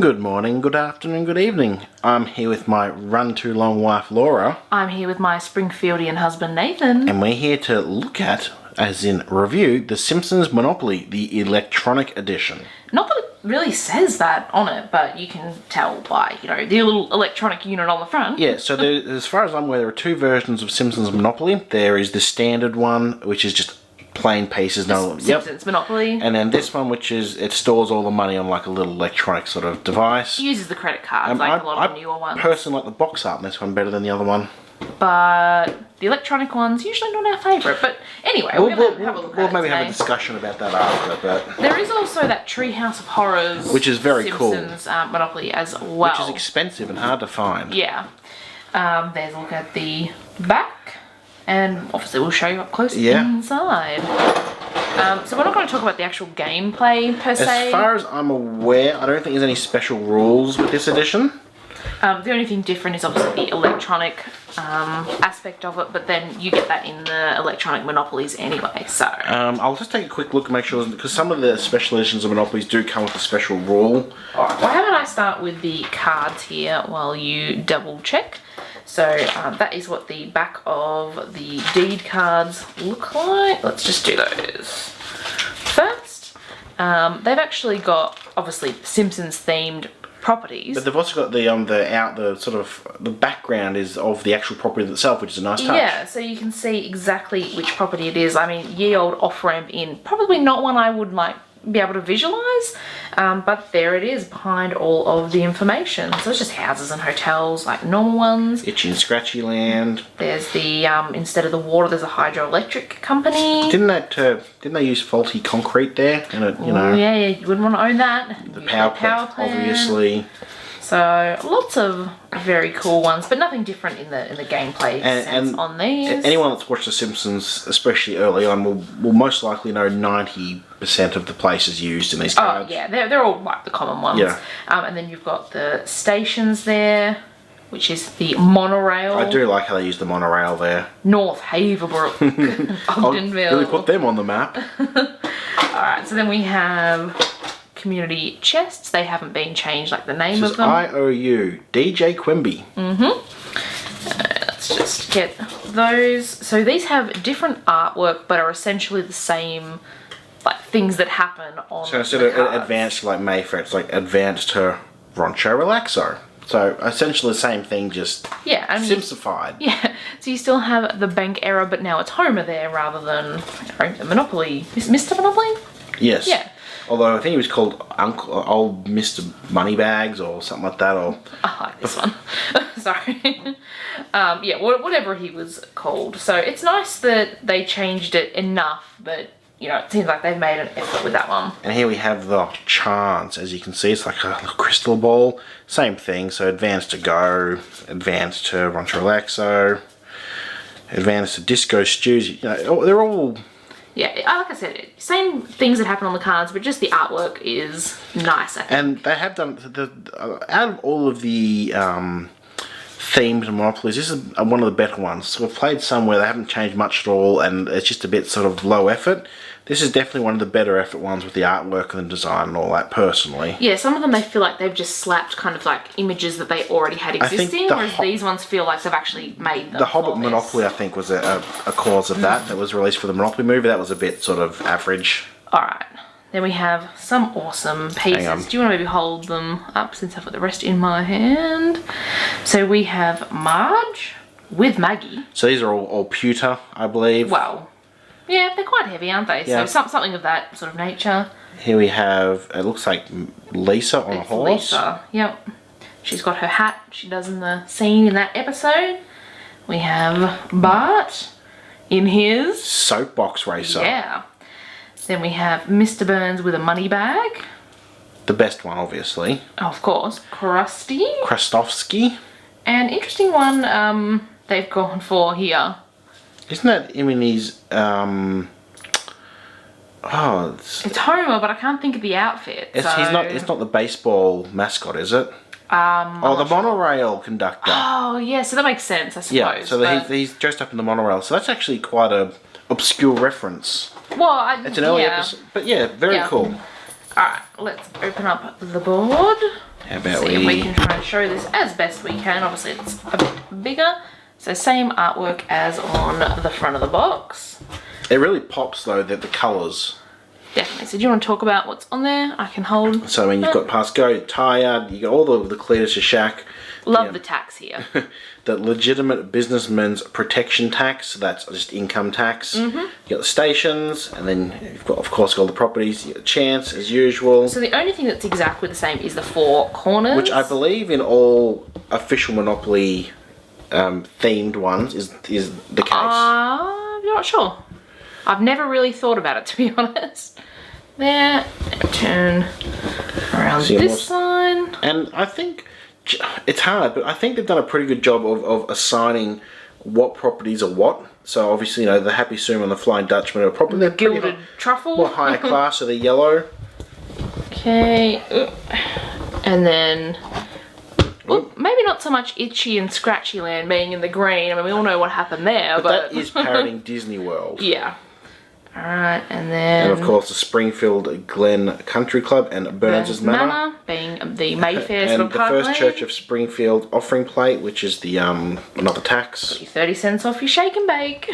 Good morning, good afternoon, good evening. I'm here with my run-too-long wife Laura. I'm here with my Springfieldian husband Nathan. And we're here to look at, as in review, The Simpsons Monopoly, the electronic edition. Not that it really says that on it, but you can tell by, the little electronic unit on the front. Yeah, so as far as I'm aware, there are two versions of Simpsons Monopoly. There is the standard one, which is just plain pieces. Simpsons Monopoly. And then this one, which is, it stores all the money on like a little electronic sort of device. It uses the credit cards, like a lot of the newer ones. I personally like the box art in this one better than the other one. But the electronic one's usually not our favourite. But anyway, we'll have a look at it We'll maybe today. have a discussion about that after, but... There is also that Treehouse of Horrors, which is very cool. Simpsons Monopoly as well. Which is expensive and hard to find. Yeah. There's a look at the back. And obviously we'll show you up close inside. So we're not going to talk about the actual gameplay per se. As far as I'm aware, I don't think there's any special rules with this edition. The only thing different is obviously the electronic aspect of it, but then you get that in the electronic Monopolies anyway, so... I'll just take a quick look and make sure, because some of the special editions of Monopolies do come with a special rule. Alright, well how about I start with the cards here while you double check. So that is what the back of the deed cards look like. Let's just do those first. They've actually got, obviously, Simpsons themed properties. But they've also got the background is of the actual property itself, which is a nice touch. Yeah, so you can see exactly which property it is. I mean, ye old off-ramp inn, probably not one I would be able to visualise, but there it is behind all of the information. So it's just houses and hotels, like normal ones. Itchy and Scratchy Land. There's the instead of the water, there's a hydroelectric company. Didn't they use faulty concrete there? And it, Oh, yeah, you wouldn't want to own that. The power plant, obviously. So lots of very cool ones, but nothing different in the gameplay sense on these. Anyone that's watched The Simpsons, especially early on, will most likely know 90% of the places used in these cards. Oh yeah, they're all like the common ones. Yeah. And then you've got the stations there, which is the monorail. I do like how they use the monorail there. North Haverbrook, Ogdenville. Really put them on the map. Alright, so then we have community chests. They haven't been changed, like the name of them. IOU, DJ Quimby. Let's just get those. So these have different artwork, but are essentially the same, like things that happen on. So instead of advanced to like Mayfair, it's like advanced to Rancho Relaxo. So essentially the same thing, just simplified. Yeah, so you still have the bank error, but now it's Homer there rather than Monopoly. Mr. Monopoly? Yes. Yeah. Although I think he was called Old Mr. Moneybags or something like that. Or I like this one. Sorry. Yeah, whatever he was called. So it's nice that they changed it enough, but it seems like they've made an effort with that one. And here we have the chance. As you can see, it's like a crystal ball. Same thing. So advanced to Go, advanced to Rancho Relaxo, advanced to Disco Stews. They're all... Yeah, like I said, same things that happen on the cards, but just the artwork is nice, I think. And they have done, out of all of the themed Monopolies, this is one of the better ones. So we've played some where they haven't changed much at all and it's just a bit sort of low effort. This is definitely one of the better effort ones with the artwork and the design and all that, personally. Yeah, some of them they feel like they've just slapped kind of like images that they already had existing, whereas these ones feel like they've actually made them. The Hobbit Monopoly, I think, was a cause of that was released for the Monopoly movie. That was a bit sort of average. Alright, then we have some awesome pieces. Do you want to maybe hold them up since I've got the rest in my hand? So we have Marge with Maggie. So these are all pewter, I believe. Well, yeah, they're quite heavy, aren't they? Yeah. So something of that sort of nature. Here we have, it looks like Lisa on a horse. Lisa, yep. She's got her hat she does in the scene in that episode. We have Bart in his soapbox racer. Yeah. Then we have Mr. Burns with a money bag. The best one, obviously. Oh, of course. Krusty. Krustovsky. An interesting one they've gone for here. Isn't that him in his, It's Homer, but I can't think of the outfit. It's not the baseball mascot, is it? The monorail conductor. Oh, yeah, so that makes sense, I suppose. Yeah, so he's dressed up in the monorail. So that's actually quite a obscure reference. Well, it's an early episode, but yeah, very cool. Alright, let's open up the board. How about See if we can try and show this as best we can. Obviously it's a bit bigger. So same artwork as on the front of the box. It really pops though, that the colours. Definitely. So do you want to talk about what's on there? I can hold. So I mean, you've got Pasco, Tired, you got all the Cletus Shack. Love the tax here. The legitimate businessman's protection tax, so that's just income tax. You got the stations, and then you've got, of course, all the properties. You got the chance, as usual. So the only thing that's exactly the same is the four corners. Which I believe in all official Monopoly themed ones is the case. I'm not sure. I've never really thought about it, to be honest. There, turn around this side. And I think it's hard, but I think they've done a pretty good job of assigning what properties are what. So obviously, you know, the Happy Sumo and the Flying Dutchman are probably the Gilded Truffle. More higher class, so they're yellow. Okay, and then maybe not so much Itchy and Scratchy Land being in the green. I mean, we all know what happened there, but that is parroting Disney World. Yeah. Alright, and then... And of course the Springfield Glen Country Club and Burns' Manor. Being the Mayfair sort and of the parkland. First Church of Springfield offering plate, which is the another tax. 30 cents off your shake and bake.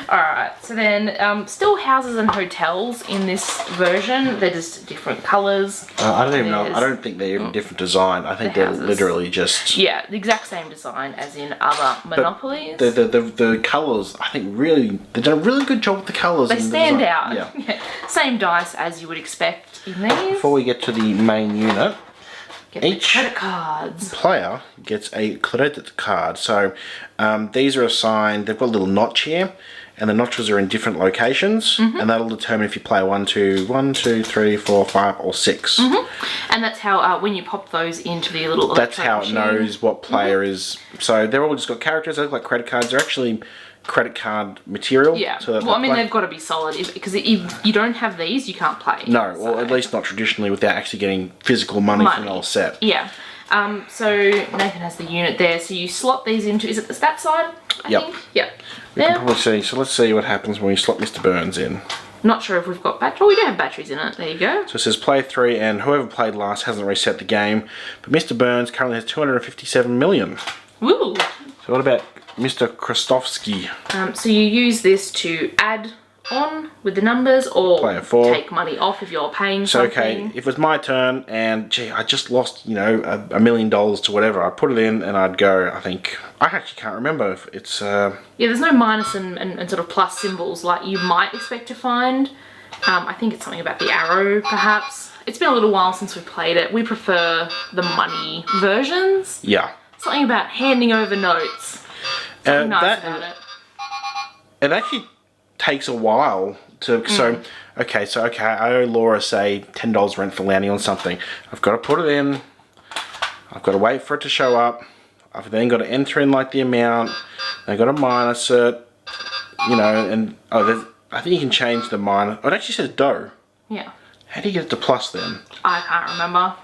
Alright, so then still houses and hotels in this version. They're just different colours. I don't even know. I don't think they're even different design. I think they're literally just... Yeah, the exact same design as in other Monopolies. The colours, I think really... They've done a really good job with the colours. They stand out. Yeah. Same dice as you would expect in these. Before we get to the main unit, each credit cards. Player gets a credit card. So these are assigned, they've got a little notch here, and the notches are in different locations, and that'll determine if you play 1, 2, 3, 4, 5, or 6. And that's how, when you pop those into the little that's how it knows what player is. So they're all just got characters, they look like credit cards. They're actually credit card material. Yeah, so well, I mean, they've got to be solid, because if you don't have these, you can't play. No, well, at least not traditionally without actually getting physical money from the whole set. Yeah. So Nathan has the unit there, so you slot these into, is it that side? I think? Yep. We can probably see, so let's see what happens when we slot Mr. Burns in. Not sure if we've got batteries. Oh, we do have batteries in it. There you go. So it says play 3, and whoever played last hasn't reset the game. But Mr. Burns currently has 257 million. Woo! So what about Mr. Krostowski? So you use this to add on with the numbers, or take money off if you're paying something. Okay, if it was my turn and gee, I just lost, you know, $1 million to whatever, I'd put it in and I'd go, I actually can't remember if it's... Yeah, there's no minus and sort of plus symbols like you might expect to find. I think it's something about the arrow, perhaps. It's been a little while since we played it. We prefer the money versions. Yeah. Something about handing over notes. Something nice about it. It actually takes a while to... So, okay, I owe Laura, say, $10 rent for landing on something. I've got to put it in. I've got to wait for it to show up. I've then got to enter in, like, the amount. I've got to minus it. You know, and... I think you can change the minus... Oh, it actually says dough. Yeah. How do you get it to plus, then? I can't remember.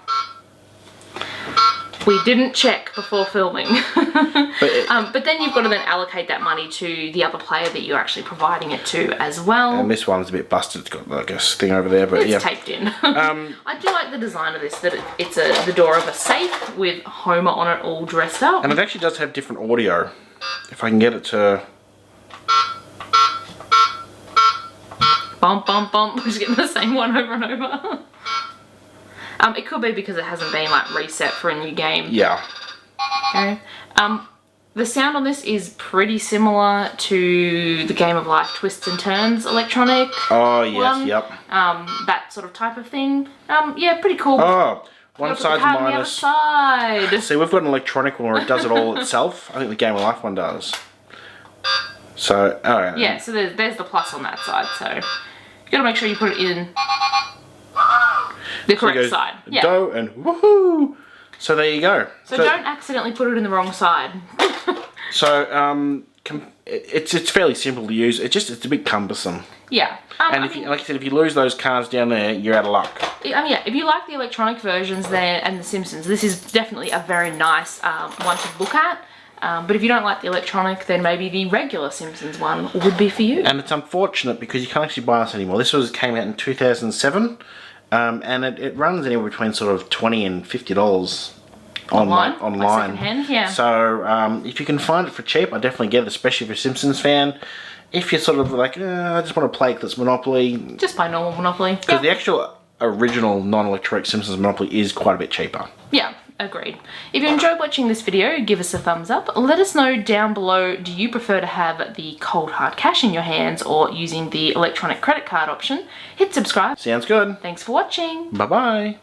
We didn't check before filming. But then you've got to then allocate that money to the other player that you're actually providing it to as well. And this one's a bit busted. It's got like a thing over there, but it's taped in. I do like the design of this, that it's the door of a safe with Homer on it all dressed up. And it actually does have different audio. If I can get it to... Bump, bump, bump. We're just getting the same one over and over. It could be because it hasn't been like reset for a new game. Yeah. Okay. The sound on this is pretty similar to the Game of Life Twists and Turns electronic. Oh yes, yep. That sort of type of thing. Yeah, pretty cool. Oh, one side's minus. The other side. See, we've got an electronic one where it does it all itself. I think the Game of Life one does. So, alright. Yeah, so there's the plus on that side. So you got to make sure you put it in the correct side. Yeah. Dough and woohoo! So there you go. So don't accidentally put it in the wrong side. So it's fairly simple to use. It's a bit cumbersome. Yeah. And if like I said, if you lose those cards down there, you're out of luck. Yeah, if you like the electronic versions there and the Simpsons, this is definitely a very nice one to look at. But if you don't like the electronic, then maybe the regular Simpsons one would be for you. And it's unfortunate because you can't actually buy this anymore. This came out in 2007. And it runs anywhere between sort of $20 and $50 Like online. secondhand, yeah. So if you can find it for cheap, I definitely get it, especially if you're a Simpsons fan. If you're sort of like, I just want to play that's Monopoly. Just buy normal Monopoly. Because the actual original non-electronic Simpsons Monopoly is quite a bit cheaper. Yeah, agreed. If you enjoyed watching this video, give us a thumbs up. Let us know down below, do you prefer to have the cold hard cash in your hands or using the electronic credit card option? Hit subscribe. Sounds good. Thanks for watching. Bye-bye.